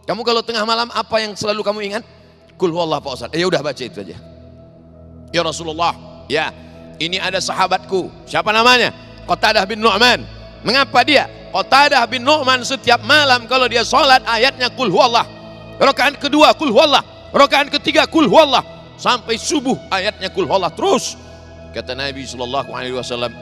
Kamu kalau tengah malam apa yang selalu kamu ingat? Qul huwallah Pak Ustaz. Ya udah baca itu aja. Ya Rasulullah, ya ini ada sahabatku. Siapa namanya? Qatadah bin Nu'man. Mengapa dia? Qatadah bin Nu'man setiap malam kalau dia sholat ayatnya Qul huwallah. Rakaat kedua Qul huwallah. Rakaat ketiga Qul huwallah. Sampai subuh ayatnya Qul huwallah terus. Kata Nabi SAW,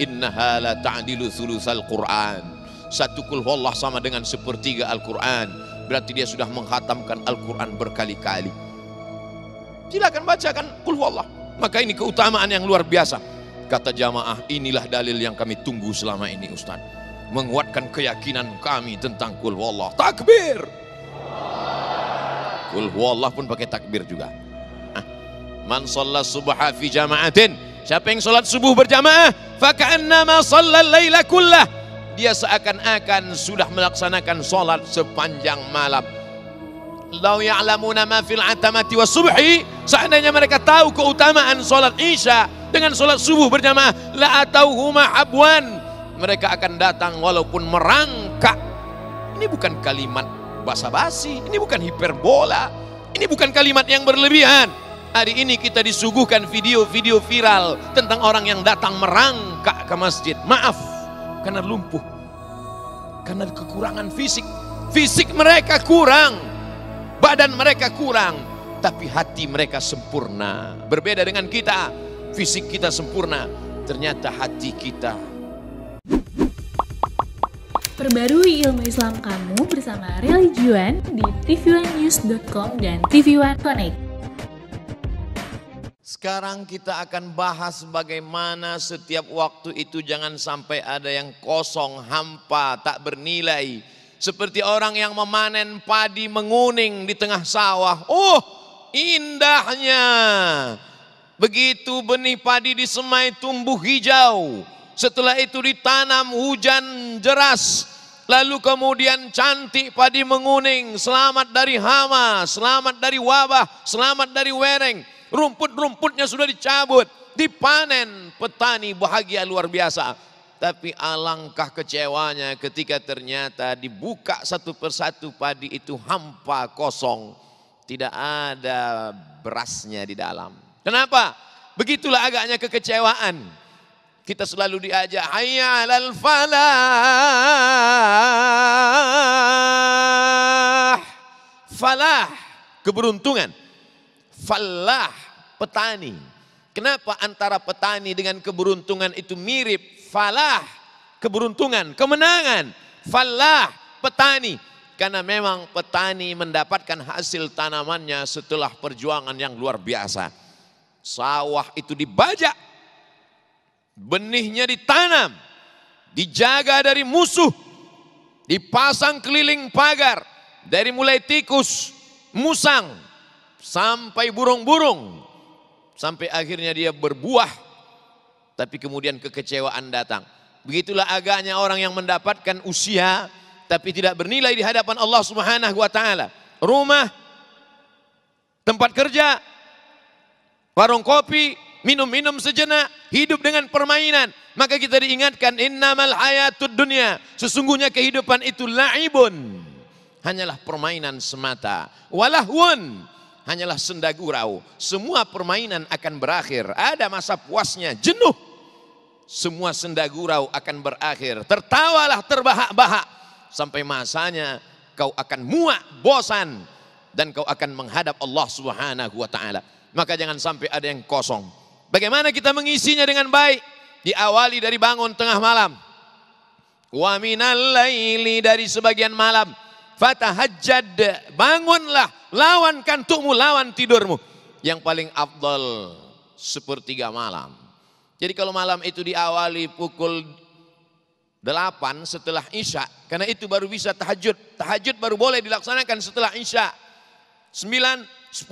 innaha la ta'dilu thulutsal Qur'an. Satu Qul huwallah sama dengan sepertiga Al-Quran. Berarti dia sudah menghatamkan Al-Quran berkali-kali. Silakan bacakan Qul huwallah. Maka ini keutamaan yang luar biasa. Kata jamaah, inilah dalil yang kami tunggu selama ini Ustaz. Menguatkan keyakinan kami tentang Qul huwallah. Takbir. Qul huwallah pun pakai takbir juga. Man shalla subha fi jama'atin. Siapa yang sholat subuh berjamaah, faka'annama shallal laila kullah. Dia seakan-akan sudah melaksanakan sholat sepanjang malam. Lau ya'lamuna ma fil atamati was subhi, seandainya mereka tahu keutamaan sholat isya dengan sholat subuh berjamaah, la atauhuma habwan, mereka akan datang walaupun merangkak. Ini bukan kalimat basa-basi, ini bukan hiperbola, ini bukan kalimat yang berlebihan. Hari ini kita disuguhkan video-video viral tentang orang yang datang merangkak ke masjid. Maaf, karena lumpuh, karena kekurangan fisik. Fisik mereka kurang, badan mereka kurang, tapi hati mereka sempurna. Berbeda dengan kita, fisik kita sempurna, ternyata hati kita. Perbarui ilmu Islam kamu bersama Religion di tv1news.com dan TV1 Connect. Sekarang kita akan bahas bagaimana setiap waktu itu jangan sampai ada yang kosong, hampa, tak bernilai. Seperti orang yang memanen padi menguning di tengah sawah. Oh, indahnya. Begitu benih padi disemai tumbuh hijau. Setelah itu ditanam hujan deras. Lalu kemudian cantik padi menguning. Selamat dari hama, selamat dari wabah, selamat dari wereng. Rumput-rumputnya sudah dicabut, dipanen, petani bahagia luar biasa. Tapi alangkah kecewanya ketika ternyata dibuka satu persatu padi itu hampa kosong. Tidak ada berasnya di dalam. Kenapa? Begitulah agaknya kekecewaan. Kita selalu diajak, hayya 'alal falah. Falah, keberuntungan. Falah, petani. Kenapa antara petani dengan keberuntungan itu mirip? Falah, keberuntungan, kemenangan. Falah, petani. Karena memang petani mendapatkan hasil tanamannya setelah perjuangan yang luar biasa. Sawah itu dibajak, benihnya ditanam, dijaga dari musuh, dipasang keliling pagar, dari mulai tikus, musang, sampai burung-burung, sampai akhirnya dia berbuah. Tapi kemudian kekecewaan datang. Begitulah agaknya orang yang mendapatkan usia tapi tidak bernilai di hadapan Allah Subhanahu wa taala. Rumah, tempat kerja, warung kopi, minum-minum sejenak, hidup dengan permainan. Maka kita diingatkan, innamal hayatud dunya, sesungguhnya kehidupan itu la'ibun, hanyalah permainan semata. Walahwun, hanyalah senda gurau. Semua permainan akan berakhir. Ada masa puasnya, jenuh. Semua senda gurau akan berakhir. Tertawalah terbahak-bahak. Sampai masanya kau akan muak, bosan. Dan kau akan menghadap Allah Subhanahu wa ta'ala. Maka jangan sampai ada yang kosong. Bagaimana kita mengisinya dengan baik? Diawali dari bangun tengah malam. Wa minal laili, dari sebagian malam. Fatahajjad, bangunlah, lawan kantukmu, lawan tidurmu. Yang paling afdal sepertiga malam. Jadi kalau malam itu diawali pukul 8 setelah isya, karena itu baru bisa tahajud. Tahajud baru boleh dilaksanakan setelah isya. 9, 10,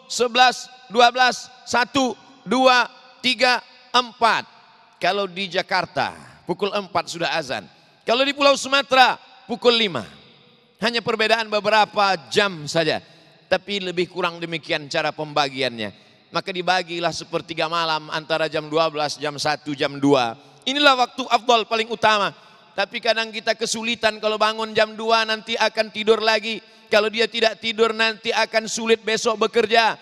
11, 12, 1, 2, 3, 4. Kalau di Jakarta pukul 4 sudah azan. Kalau di Pulau Sumatera pukul 5. Hanya perbedaan beberapa jam saja. Tapi lebih kurang demikian cara pembagiannya. Maka dibagilah sepertiga malam antara jam 12, jam 1, jam 2. Inilah waktu afdal paling utama. Tapi kadang kita kesulitan kalau bangun jam 2 nanti akan tidur lagi. Kalau dia tidak tidur nanti akan sulit besok bekerja.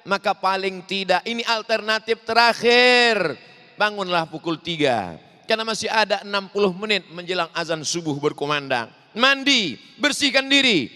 Maka paling tidak ini alternatif terakhir. Bangunlah pukul 3. Karena masih ada 60 menit menjelang azan subuh berkumandang. Mandi, bersihkan diri.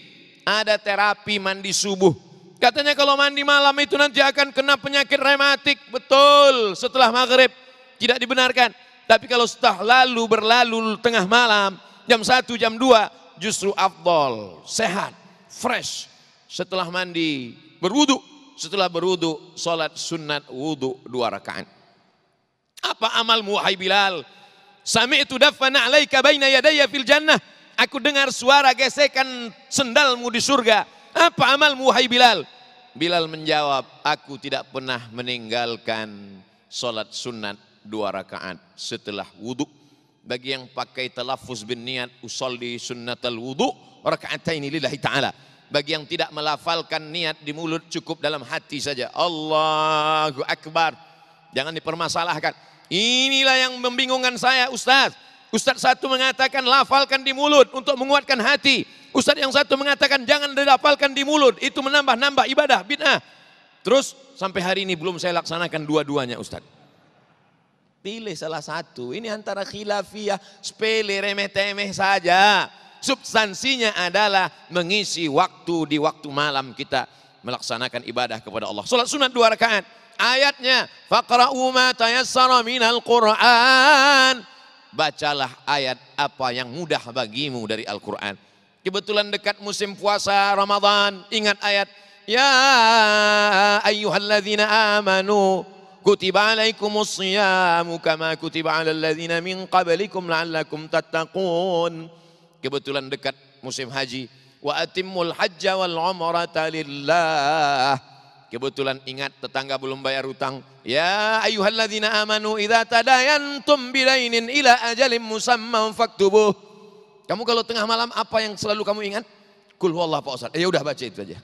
Ada terapi mandi subuh. Katanya kalau mandi malam itu nanti akan kena penyakit rematik. Betul, setelah maghrib. Tidak dibenarkan. Tapi kalau setelah berlalu tengah malam, jam 1, jam 2, justru afdol, sehat, fresh. Setelah mandi, berwudu. Setelah berwudu, sholat sunat wudu 2 rakaat. Apa amalmu wahai Bilal? Sami'tu dafana alaika baina yadayya fil jannah. Aku dengar suara gesekan sendalmu di surga. Apa amalmu wahai Bilal? Bilal menjawab, aku tidak pernah meninggalkan sholat sunat 2 rakaat setelah wudu. Bagi yang pakai talaffuz bin niat usolli sunnatal wudu raka'ataini lillahi ta'ala. Bagi yang tidak melafalkan niat di mulut, cukup dalam hati saja. Allahu Akbar. Jangan dipermasalahkan. Inilah yang membingungkan saya, Ustaz. Ustaz satu mengatakan lafalkan di mulut untuk menguatkan hati. Ustaz yang satu mengatakan jangan dilafalkan di mulut, itu menambah-nambah ibadah, bid'ah. Terus sampai hari ini belum saya laksanakan dua-duanya, Ustaz. Pilih salah satu. Ini antara khilafiyah, sepele, remeh-temeh saja. Substansinya adalah mengisi waktu di waktu malam kita melaksanakan ibadah kepada Allah. Salat sunat 2 rakaat. Ayatnya faqra'u ma tayassara minal Qur'an. Bacalah ayat apa yang mudah bagimu dari Al-Qur'an. Kebetulan dekat musim puasa Ramadan, ingat ayat ya ayyuhalladzina amanu kutiba alaikumus shiyamu kama kutiba alal ladzina min qablikum la'allakum tattaqun. Kebetulan dekat musim haji. Wa atimmul hajja wal umrata lillah. Kebetulan ingat tetangga belum bayar hutang. Ya ayyuhalladzina amanu idza tadayantum bidainin ila ajalin musamman faktubuh. Kamu kalau tengah malam apa yang selalu kamu ingat? Qul huwallahu Pak Ustaz. Ya udah baca itu aja.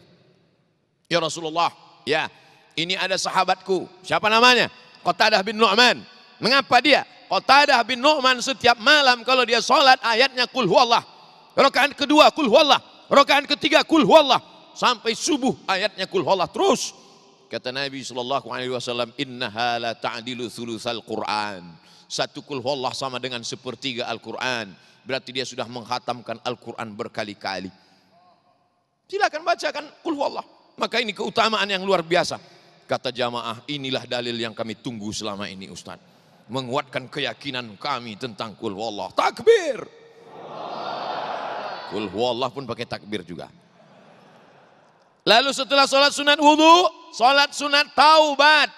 Ya Rasulullah, ya ini ada sahabatku. Siapa namanya? Qatadah bin Nu'man. Mengapa dia? Qatadah bin Nu'man setiap malam kalau dia sholat ayatnya Qul huwallah. Rakaat kedua Qul huwallah. Rakaat ketiga Qul huwallah. Sampai subuh ayatnya Qul huwallah terus. Kata Nabi SAW, innaha la ta'dilu thulutsal Qur'an. Satu Qul huwallah sama dengan 1/3 Al-Quran. Berarti dia sudah menghatamkan Al-Quran berkali-kali. Silakan bacakan Qul huwallah. Maka ini keutamaan yang luar biasa. Kata jamaah, inilah dalil yang kami tunggu selama ini Ustaz. Menguatkan keyakinan kami tentang Qul huwallah. Takbir. Qul huwallah pun pakai takbir juga. Lalu setelah sholat sunat wudu, sholat sunat taubat.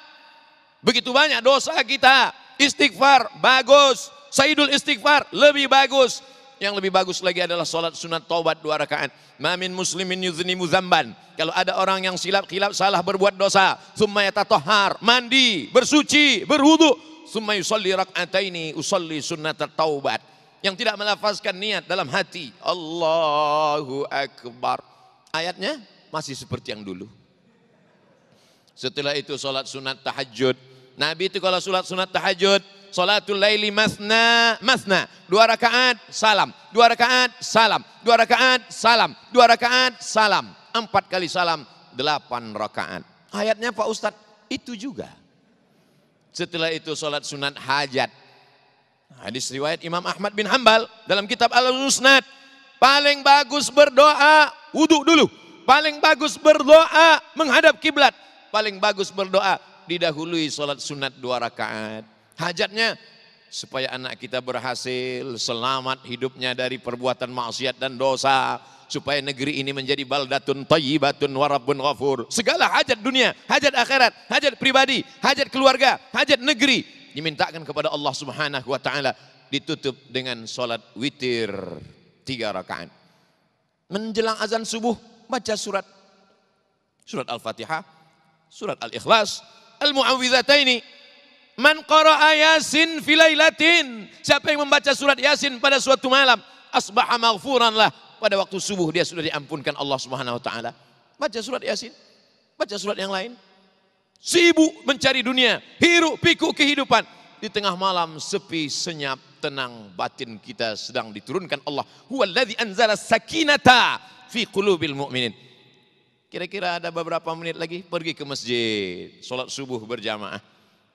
Begitu banyak dosa kita. Istighfar, bagus. Sayyidul istighfar, lebih bagus. Yang lebih bagus lagi adalah sholat sunat taubat 2 rakaat. Ma min muslimin yuznimu dzamban. Kalau ada orang yang silap salah berbuat dosa, summa yatatahhar, mandi, bersuci, berwudu, summa yusalli rak'ataini, usalli sunnatat taubat. Yang tidak melafazkan niat dalam hati, Allahu Akbar. Ayatnya masih seperti yang dulu. Setelah itu sholat sunat tahajud. Nabi itu kalau sholat sunat tahajud, sholatul laili masna, 2 rakaat salam, 2 rakaat salam, 2 rakaat salam, 2 rakaat salam, 4 kali salam, 8 rakaat. Ayatnya Pak Ustadz itu juga. Setelah itu sholat sunat hajat. Hadis riwayat Imam Ahmad bin Hanbal dalam kitab Al-Musnad. Paling bagus berdoa, wudu dulu. Paling bagus berdoa menghadap kiblat. Paling bagus berdoa didahului sholat sunat 2 rakaat. Hajatnya supaya anak kita berhasil, selamat hidupnya dari perbuatan maksiat dan dosa. Supaya negeri ini menjadi baldatun thayyibatun wa rabbun ghafur. Segala hajat dunia, hajat akhirat, hajat pribadi, hajat keluarga, hajat negeri dimintakan kepada Allah Subhanahu wa taala, ditutup dengan sholat witir 3 rakaat. Menjelang azan subuh baca surat Al-Fatihah, surat Al-Ikhlas, Al-Mu'awwidhataini. Man qara'a Yasin fi lailatin. Siapa yang membaca surat Yasin pada suatu malam, asbaha maghfuran lah. Pada waktu subuh dia sudah diampunkan Allah Subhanahu wa taala. Baca surat Yasin, baca surat yang lain. Sibuk mencari dunia, hiruk pikuk kehidupan. Di tengah malam sepi senyap, tenang batin kita sedang diturunkan Allah. Huwallazi anzala sakinata fi qulubil mu'minin. Kira-kira ada beberapa menit lagi pergi ke masjid, salat subuh berjamaah.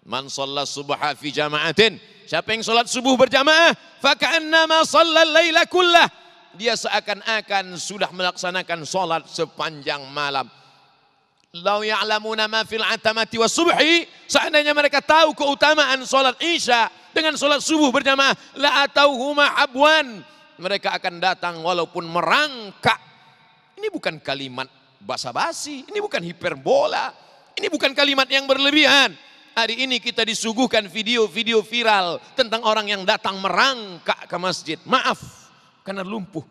Man shalla subha fi jama'atin, siapa yang salat subuh berjamaah, fa ka'annama shallal laila kullah, dia seakan-akan sudah melaksanakan salat sepanjang malam. Lau ya'lamuna ma fil atamati was subhi, seandainya mereka tahu keutamaan salat Isya dengan salat subuh berjamaah, la atauhuma habwan, mereka akan datang walaupun merangkak. Ini bukan kalimat basa-basi, ini bukan hiperbola, ini bukan kalimat yang berlebihan. Hari ini kita disuguhkan video-video viral tentang orang yang datang merangkak ke masjid. Maaf, karena lumpuh,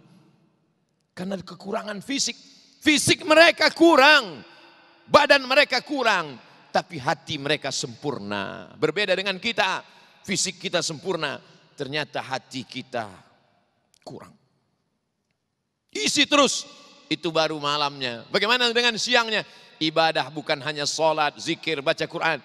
karena kekurangan fisik. Fisik mereka kurang, badan mereka kurang, tapi hati mereka sempurna. Berbeda dengan kita, fisik kita sempurna, ternyata hati kita kurang. Isi terus, itu baru malamnya. Bagaimana dengan siangnya? Ibadah bukan hanya sholat, zikir, baca Quran.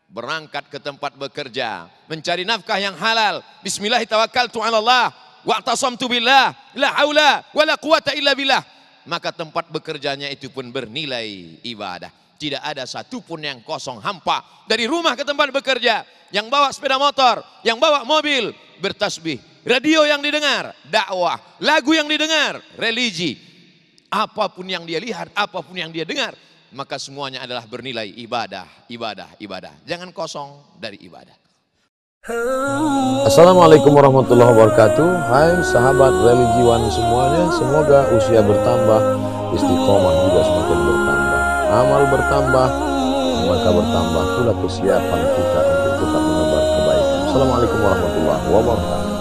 Berangkat ke tempat bekerja, mencari nafkah yang halal. Bismillahirrahmanirrahim. Wa'tasamtu billah, la haula wa la quwata illa billah. Maka tempat bekerjanya itu pun bernilai ibadah. Tidak ada satupun yang kosong, hampa. Dari rumah ke tempat bekerja, yang bawa sepeda motor, yang bawa mobil, bertasbih. Radio yang didengar, dakwah. Lagu yang didengar, religi. Apapun yang dia lihat, apapun yang dia dengar, maka semuanya adalah bernilai ibadah, ibadah, ibadah. Jangan kosong dari ibadah. Assalamualaikum warahmatullahi wabarakatuh. Hai sahabat religiwan semuanya, semoga usia bertambah, istiqomah juga semakin bertambah, amal bertambah, maka bertambah pula kesiapan kita untuk tetap menebar kebaikan. Assalamualaikum warahmatullahi wabarakatuh.